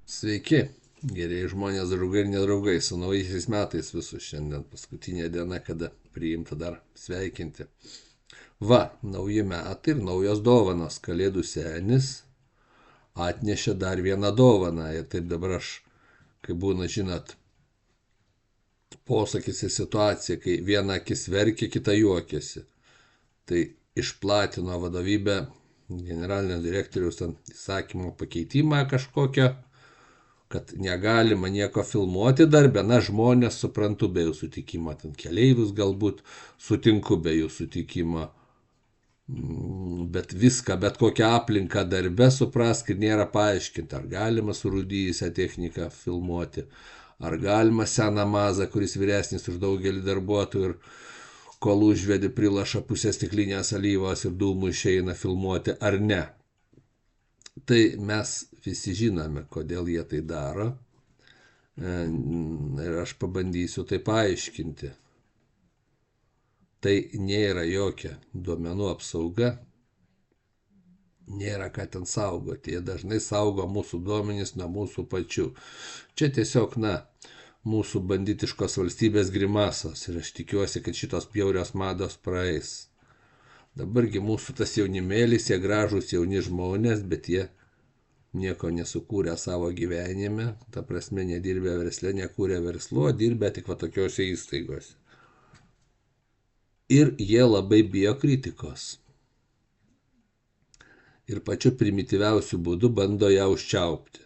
Sveiki, gerieji žmonės, draugai ir nedraugai, su naujaisiais metais visus šiandien paskutinė diena, kada priimta dar sveikinti. Va, nauji metai ir naujos dovanos. Kalėdų senis atnešė dar vieną dovaną ir taip dabar aš, kai būna, žinot, posakis ir situacija, kai viena akis verkia, kita juokiasi. Tai išplatino vadovybė generalinio direktoriaus įsakymo pakeitimą kažkokią, kad negalima nieko filmuoti darbe, na žmonės suprantu be jų sutikimo, ten keleivius galbūt sutinku be jų sutikimo, bet viską, bet kokią aplinką darbe suprask ir nėra paaiškinti, ar galima surūdyjusią techniką filmuoti, ar galima seną mazą, kuris vyresnis už daugelį darbuotojų ir kol užvedi prilaša pusę stiklinės alyvos ir dūmų išeina filmuoti, ar ne. Tai mes visi žinome, kodėl jie tai daro. Ir aš pabandysiu tai paaiškinti. Tai nėra jokia duomenų apsauga, nėra ką ten saugoti. Jie dažnai saugo mūsų duomenys nuo mūsų pačių. Čia tiesiog, mūsų banditiškos valstybės grimasos ir aš tikiuosi, kad šitos bjaurios mados praeis. Dabargi mūsų tas jaunimėlis, jie gražūs jauni žmonės, bet jie nieko nesukūrė savo gyvenime, ta prasme nedirbė versle, nekūrė verslu, o dirbė tik va tokiuose įstaigose. Ir jie labai bijo kritikos. Ir pačiu primityviausiu būdu bando ją užčiaupti.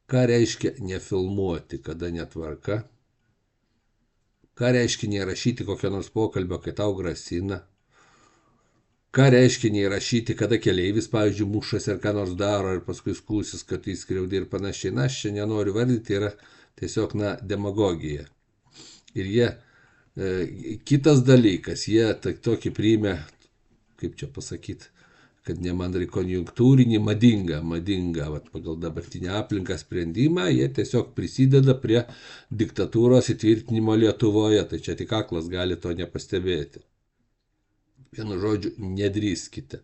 Ką reiškia nefilmuoti, kada netvarka? Ką reiškia neįrašyti kokio nors pokalbio, kai tau grasina? Ką reiškia neįrašyti, kada keleivis, pavyzdžiui, mušasi ar ką nors daro ir paskui skūsis, kad jis skriaudė ir panašiai. Aš čia nenoriu vardyti, yra tiesiog, demagogija. Ir jie, kitas dalykas, jie tokį priėmė, kaip čia pasakyti, kad nemandrai konjunktūrinį, madingą, pagal dabartinę aplinką sprendimą, jie tiesiog prisideda prie diktatūros įtvirtinimo Lietuvoje, tai čia tik aklas gali to nepastebėti. Vienu žodžiu, nedrįskite.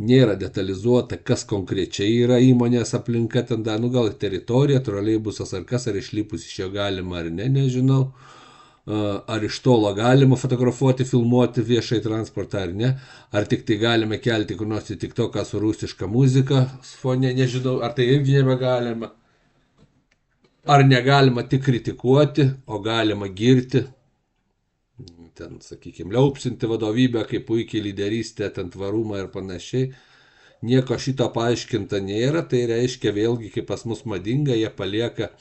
Nėra detalizuota, kas konkrečiai yra įmonės aplinka, ten gal teritorija, troleibusas ar kas, ar išlipus iš jo galima ar ne, nežinau. Ar iš tolo galima fotografuoti, filmuoti viešai transportą ar ne, ar tik tai galime kelti kur nors į TikToką su rusiška muzika fone, nežinau, ar tai irgi nebegalima. Ar negalima tik kritikuoti, o galima girti, ten, sakykime, liaupsinti vadovybę kaip puikiai lyderystę, ten tvarumą ir panašiai. Nieko šito paaiškinta nėra, tai reiškia vėlgi, kaip pas mus madinga, jie palieka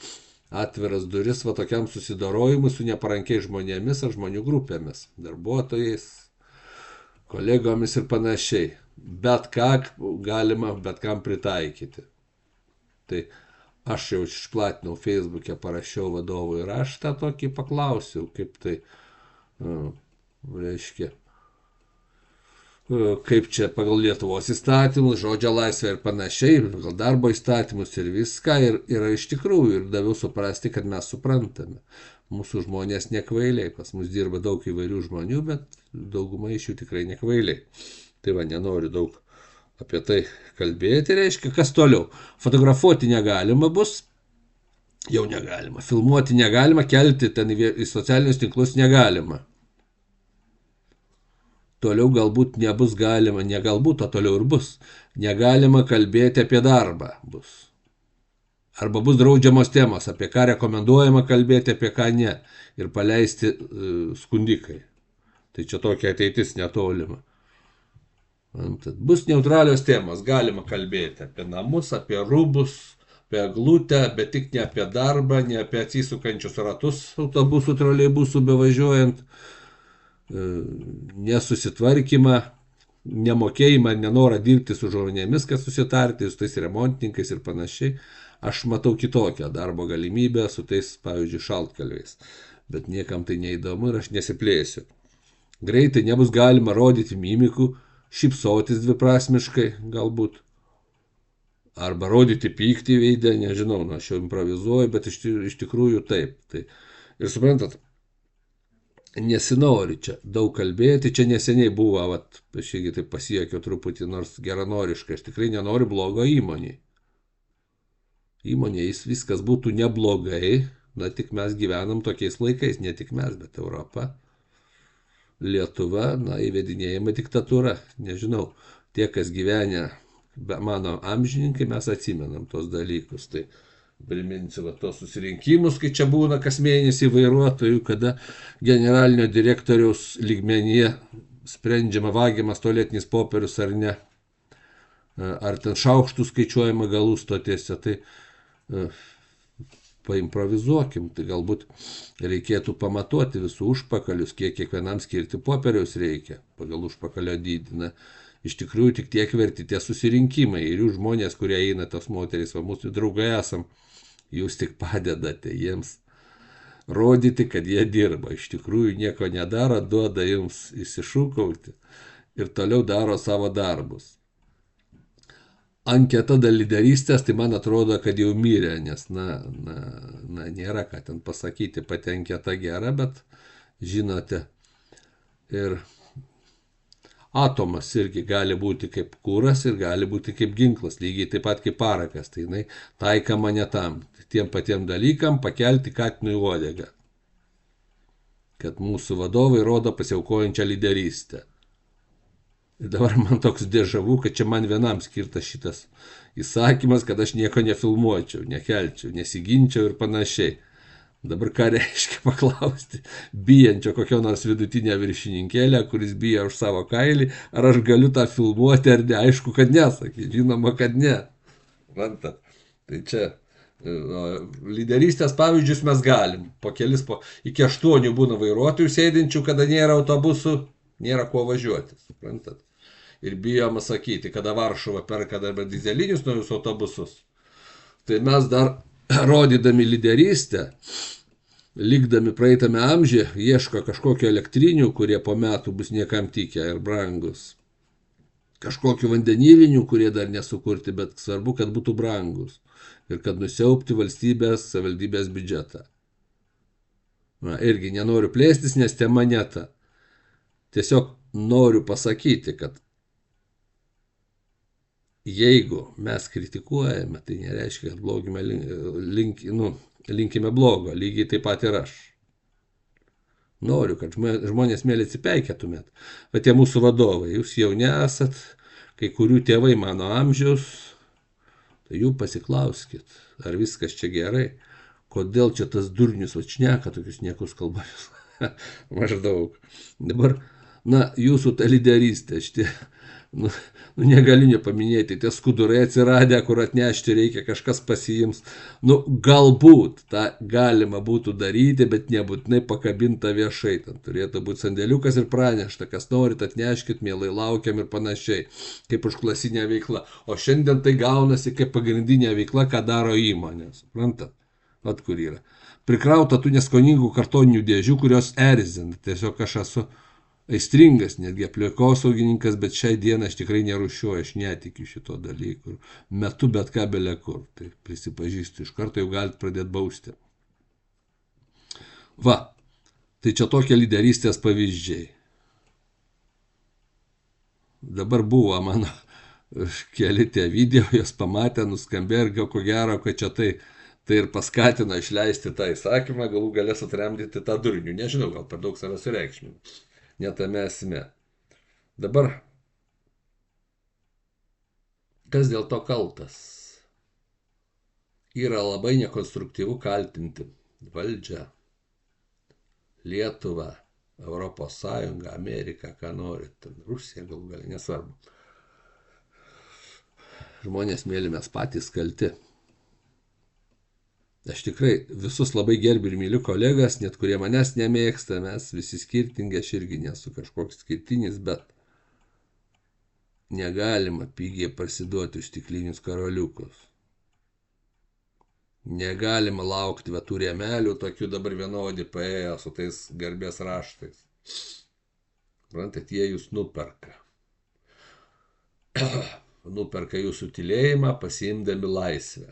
atviras duris va tokiam susidorojimui su neparankiais žmonėmis ar žmonių grupėmis, darbuotojais, kolegomis ir panašiai. Bet ką galima bet kam pritaikyti. Tai aš jau išplatinau Facebook'e, parašiau vadovui raštą tokį, paklausiau, kaip tai reiškia, kaip čia pagal Lietuvos įstatymus, žodžio laisvę ir panašiai, pagal darbo įstatymus ir viską, ir iš tikrųjų, ir daviau suprasti, kad mes suprantame. Mūsų žmonės nekvailiai, pas mus dirba daug įvairių žmonių, bet dauguma iš jų tikrai nekvailiai. Tai va, nenoriu daug apie tai kalbėti, reiškia, kas toliau. Fotografuoti negalima bus, jau negalima, filmuoti negalima, kelti ten į socialinius tinklus negalima. Toliau galbūt nebus galima, ne galbūt, o toliau ir bus. Negalima kalbėti apie darbą bus. Arba bus draudžiamos temos, apie ką rekomenduojama kalbėti, apie ką ne. Ir paleisti skundikai. Tai čia tokia ateitis netolima. Bus neutralios temos, galima kalbėti apie namus, apie rūbus, apie eglutę, bet tik ne apie darbą, ne apie atsisukančius ratus autobusų, troleibusų bevažiuojant, nesusitvarkymą, nemokėjimą, nenorą dirbti su žmonėmis, kad susitarti, su tais remontininkais ir panašiai. Aš matau kitokią darbo galimybę su tais, pavyzdžiui, šaltkalviais. Bet niekam tai neįdomu ir aš nesiplėsiu. Greitai nebus galima rodyti mimikų, šypsotis dviprasmiškai galbūt. Arba rodyti pyktį veidę, nežinau, aš jau improvizuoju, bet iš tikrųjų taip. Ir suprantat, nesinori čia daug kalbėti, čia neseniai buvo, aš irgi taip pasiekiau truputį, nors geranoriškai, aš tikrai nenoriu blogo įmonėje. įmonėje viskas būtų neblogai, na tik mes gyvenam tokiais laikais, ne tik mes, bet Europa. Lietuva, na, įvedinėjama diktatūra. Nežinau, tie, kas gyvenę, mano amžininkai, mes atsimenam tos dalykus. Tai priminsiu tos susirinkimus, kai čia būna kas mėnesį vairuotojų, kada generalinio direktoriaus lygmenyje sprendžiama vagiamas tualetinis popierius ar ne. Ar ten šaukštų skaičiuojama galų stotėse. Tai paimprovizuokim, tai galbūt reikėtų pamatuoti visų užpakalius, kiek kiekvienam skirti popieriaus reikia pagal užpakalio dydį. Iš tikrųjų tik tiek verti tie susirinkimai ir jūs žmonės, kurie eina, tos moterys, va mūsų draugai esam, jūs tik padedate jiems rodyti, kad jie dirba. Iš tikrųjų nieko nedaro, duoda jums įsišūkauti ir toliau daro savo darbus. Anketa dėl lyderystės, tai man atrodo, kad jau mirė, nes, nėra ką ten pasakyti, pati anketa gera, bet žinote, ir atomas irgi gali būti kaip kūras ir gali būti kaip ginklas, lygiai taip pat kaip parakas, tai jinai taikama ne tam, tiem patiem dalykam pakelti katinui uodegą, kad mūsų vadovai rodo pasiaukojančią lyderystę. Ir dabar man toks dėžavų, kad čia man vienam skirtas šitas įsakymas, kad aš nieko nefilmuočiau, nekelčiau, nesiginčiau ir panašiai. Dabar ką reiškia paklausti bijančio kokio nors vidutinio viršininkėlę, kuris bijo už savo kailį, ar aš galiu tą filmuoti ar ne? Aišku, kad nesakė, žinoma, kad ne. Vantat. Tai čia lyderystės pavyzdžius mes galim. Iki 8 būna vairuotojų sėdinčių, kada nėra autobusų, nėra kuo važiuoti, suprantat. Ir bijoma sakyti, kada Varšuva perka dabar dizelinius naujus autobusus. Tai mes dar rodydami lyderystę, likdami praeitame amžiuje, ieško kažkokio elektrinių, kurie po metų bus niekam tikę ir brangus. Kažkokių vandenilinių, kurie dar nesukurti, bet svarbu, kad būtų brangus. Ir kad nusiaupti valstybės, savivaldybės biudžetą. Irgi nenoriu plėstis, nes tema ne ta. Tiesiog noriu pasakyti, kad jeigu mes kritikuojame, tai nereiškia, kad linkime blogo, lygiai taip pat ir aš. Noriu, kad žmonės mėly atsipeikėtumėt. Bet tie mūsų vadovai, jūs jau nesat, kai kurių tėvai mano amžiaus, tai jų pasiklauskit, ar viskas čia gerai, kodėl čia tas durnius šneka tokius niekus kalbarius. Maždaug. Dabar, jūsų ta lyderystė, šitie, negaliu nepaminėti, tie skudurai atsiradę, kur atnešti reikia, kažkas pasiims. Galbūt tą galima būtų daryti, bet nebūtinai pakabinta viešai. Ten turėtų būti sandėliukas ir pranešta, kas norit atneškit, mielai laukiam ir panašiai, kaip užklasinė veikla. O šiandien tai gaunasi kaip pagrindinė veikla, ką daro įmonė. Suprantat? Vat kur yra. Prikrauta tų neskoningų kartoninių dėžių, kurios erzina. Tiesiog aš esu aistringas, netgi aplinkosaugininkas, bet šiai dieną aš tikrai nerūšiuoju, aš netikiu šito dalyku. Metu bet ką bele kur, tai prisipažįstu, iš karto jau galite pradėti bausti. Tai čia tokie lyderystės pavyzdžiai. Dabar buvo mano keli tie video, jos pamatė, nuskambėjo ir ko gero, kad čia tai ir paskatino išleisti tą įsakymą, galų galės atremdyti tą durnių. Nežinau, gal per daug savęs sureikšminu. Netame esmė. Dabar, kas dėl to kaltas? Yra labai nekonstruktyvu kaltinti valdžią, Lietuvą, Europos Sąjungą, Ameriką, ką norit, Rusiją galų galę, nesvarbu. Žmonės mėly, mes patys kalti. Aš tikrai visus labai gerbiu ir myliu kolegas, net kurie manęs nemėgsta, mes visi skirtingi, aš irgi nesu kažkoks skirtinis, bet negalima pigiai parsiduoti už stiklinius karoliukus. Negalima laukti tų rėmelių, tokių dabar vienodį paėjo su tais garbės raštais. Suprantat, jie jūs nuperka. Nuperka jūsų tylėjimą, pasiimdami laisvę.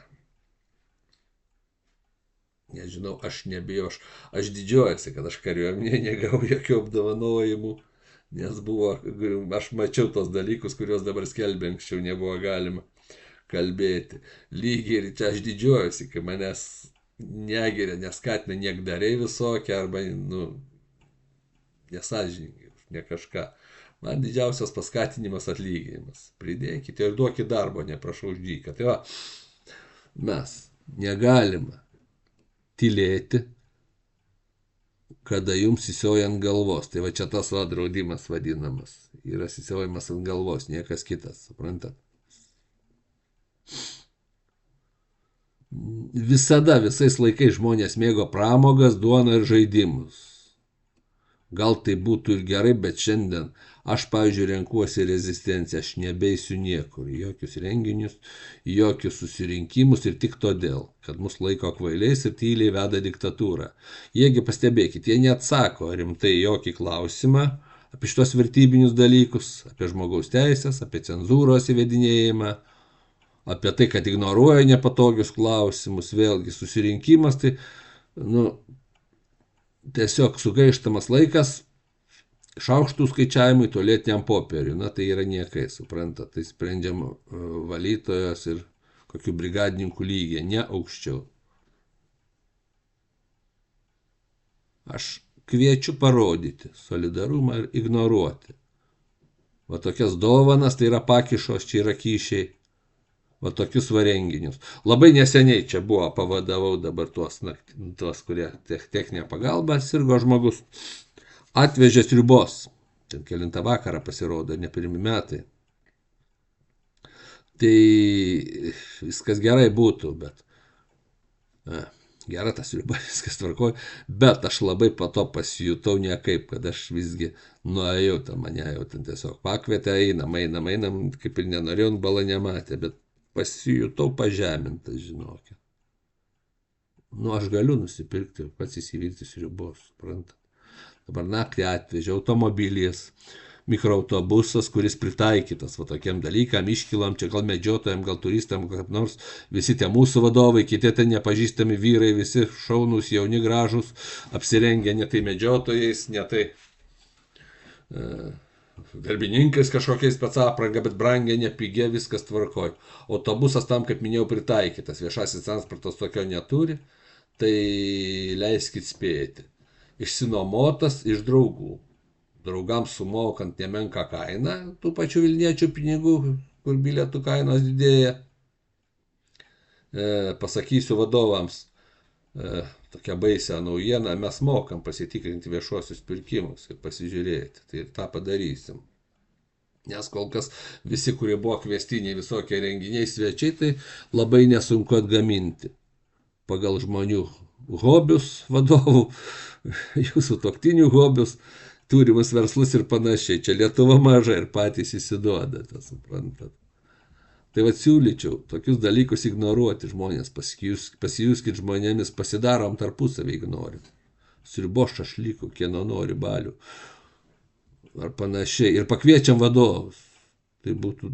Nežinau, aš nebijau, aš didžiuojasi, kad aš kariuomenėje negavau jokių apdovanojimų, nes aš mačiau tos dalykus, kuriuos dabar skelbė anksčiau nebuvo galima. kalbėti. Lygiai ir čia aš didžiuojuosi, kai manęs negeria, neskatina niekdariai visokie arba, nesąžininkai, ne kažką. Man didžiausias paskatinimas atlyginimas. Pridėkite ir duokite darbo, neprašau už dyką. Tai va, mes negalime tylėti, kada jums įsioja ant galvos. Tai va čia tas draudimas vadinamas. Yra įsiojimas ant galvos, niekas kitas, suprantat? Visada, visais laikais žmonės mėgo pramogas, duoną ir žaidimus. Gal tai būtų ir gerai, bet šiandien aš, pavyzdžiui, renkuosi rezistenciją, aš nebeisiu niekur, jokius renginius, jokius susirinkimus ir tik todėl, kad mus laiko kvailiais ir tyliai veda diktatūrą. Jiegi pastebėkit, jie neatsako rimtai jokį klausimą apie šitos vertybinius dalykus, apie žmogaus teisės, apie cenzūros įvedinėjimą, apie tai, kad ignoruoja nepatogius klausimus, vėlgi susirinkimas, tai, tiesiog sugaištamas laikas šaukštų skaičiavimui tualetiniam popieriui. Tai yra niekai, suprantat, tai sprendžiam valytojos ir kokių brigadininkų lygiai, ne aukščiau. Aš kviečiu parodyti solidarumą ir ignoruoti. Va tokias dovanas, tai yra pakišos, čia yra kyšiai. Va tokius renginius. Labai neseniai čia buvo, pavadavau dabar tuos, kurie techninę pagalbą sirgo žmogus. Atvežė sriubos. Ten kelintą vakarą pasirodo, ne pirmi metai. Tai viskas gerai būtų, bet gera tas sriuba, viskas tvarkoja. Bet aš labai po to pasijutau niekaip, kad aš visgi nuėjau, mane jau ten tiesiog pakvietė, einam, kaip ir nenorėjau, bala nematė, bet pasijutau pažemintas, žinokit. Aš galiu nusipirkti, pats įsivirti sriubos, suprantat. Dabar naktį atvežė automobilis, mikroautobusas, kuris pritaikytas tokiam dalykam, iškilam, čia gal medžiotojam, gal turistam, kaip nors, visi tie mūsų vadovai, kiti ten nepažįstami vyrai, visi šaunūs, jauni, gražūs, apsirengę ne tai medžiotojais, ne tai darbininkais kažkokiais apranga, bet brangiai, nepigia, viskas tvarkoj. Autobusas tam, kaip minėjau, pritaikytas, viešasis transportas tokio neturi, tai leiskit spėti. Išsinuomotas iš draugų. Draugams sumokant nemenką kainą, tų pačių Vilniečių pinigų, kur bilietų kainos didėja. Pasakysiu vadovams tokią baisią naujieną, mes mokam pasitikrinti viešuosius pirkimus ir pasižiūrėti. Tai ir tą padarysim. Nes kol kas visi, kurie buvo kviestiniai visokie renginiai, svečiai, tai labai nesunku atgaminti. Pagal žmonių hobius vadovų, jų sutuoktinių hobius, turimus verslus ir panašiai. Čia Lietuva maža ir patys įsiduodate, suprantat. Tai siūlyčiau tokius dalykus ignoruoti žmonės, pasijuskit žmonėmis, pasidarom tarpusavį ignorim. Sriubos, šašlykų, kieno nori balių ar panašiai. Ir pakviečiam vadovus. Tai būtų,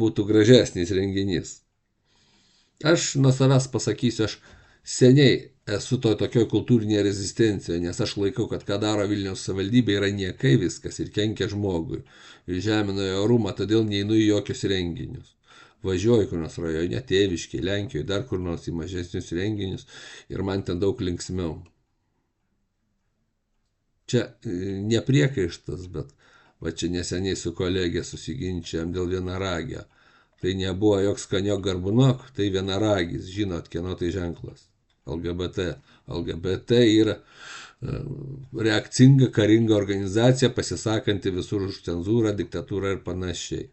būtų gražesnis renginys. Aš nuo savęs pasakysiu, aš seniai esu tokioj kultūrinėje rezistencijoje, nes aš laikau, kad ką daro Vilniaus savivaldybė yra niekai viskas ir kenkia žmogui. Ir žemina jo orumą, todėl neinu į jokius renginius. Važiuoju kur nors rajone, Tėviškiai, Lenkijoje, dar kur nors į mažesnius renginius ir man ten daug linksmiau. Čia nepriekaištas, bet va čia neseniai su kolegė susiginčiam dėl vienaragio. Tai nebuvo joks Kaniok Garbunok, tai vienaragis, žinot, kieno tai ženklas. LGBT. LGBT yra reakcinga, karinga organizacija, pasisakanti visur už cenzūrą, diktatūrą ir panašiai.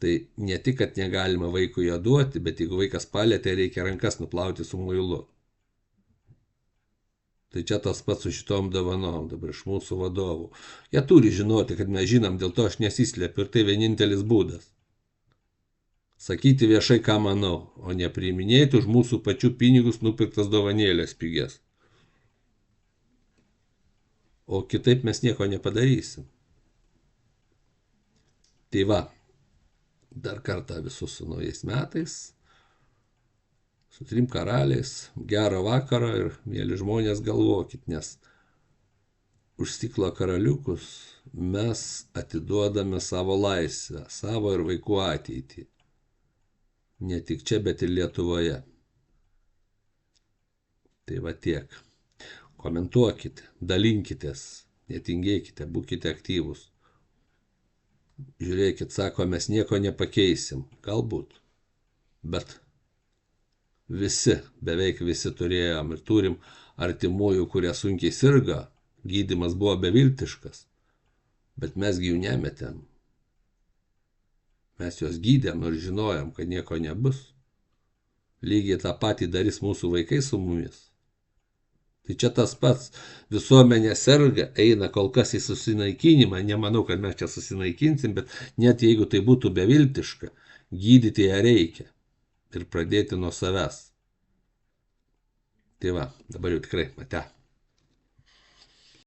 Tai ne tik, kad negalima vaikui ją duoti, bet jeigu vaikas palėtė, reikia rankas nuplauti su muilu. Tai čia tas pats su šitom dovanom dabar iš mūsų vadovų. Jie turi žinoti, kad mes žinom, dėl to aš nesislepiu ir tai vienintelis būdas. Sakyti viešai, ką manau, o ne priiminėti už mūsų pačių pinigus nupirktas dovanėlės pigias. O kitaip mes nieko nepadarysim. Tai va, dar kartą visus su naujais metais, su 3 karaliais, gero vakaro ir, mėly žmonės, galvokit, nes už stiklo karaliukus mes atiduodame savo laisvę, savo ir vaikų ateitį. Ne tik čia, bet ir Lietuvoje. Tai va tiek. Komentuokite, dalinkitės, netingėkite, būkite aktyvūs. Žiūrėkit, sako, mes nieko nepakeisim. Galbūt. Bet visi, beveik visi turėjom ir turim artimųjų, kurie sunkiai sirga. Gydymas buvo beviltiškas. Bet mesgi jų nemetėm. Mes juos gydėm ir žinojom, kad nieko nebus. Lygiai tą patį darys mūsų vaikai su mumis. Tai čia tas pats, visuomenė serga, eina kol kas į susinaikinimą, nemanau, kad mes čia susinaikinsim, bet net jeigu tai būtų beviltiška, gydyti ją reikia ir pradėti nuo savęs. Tai va, dabar jau tikrai, ate.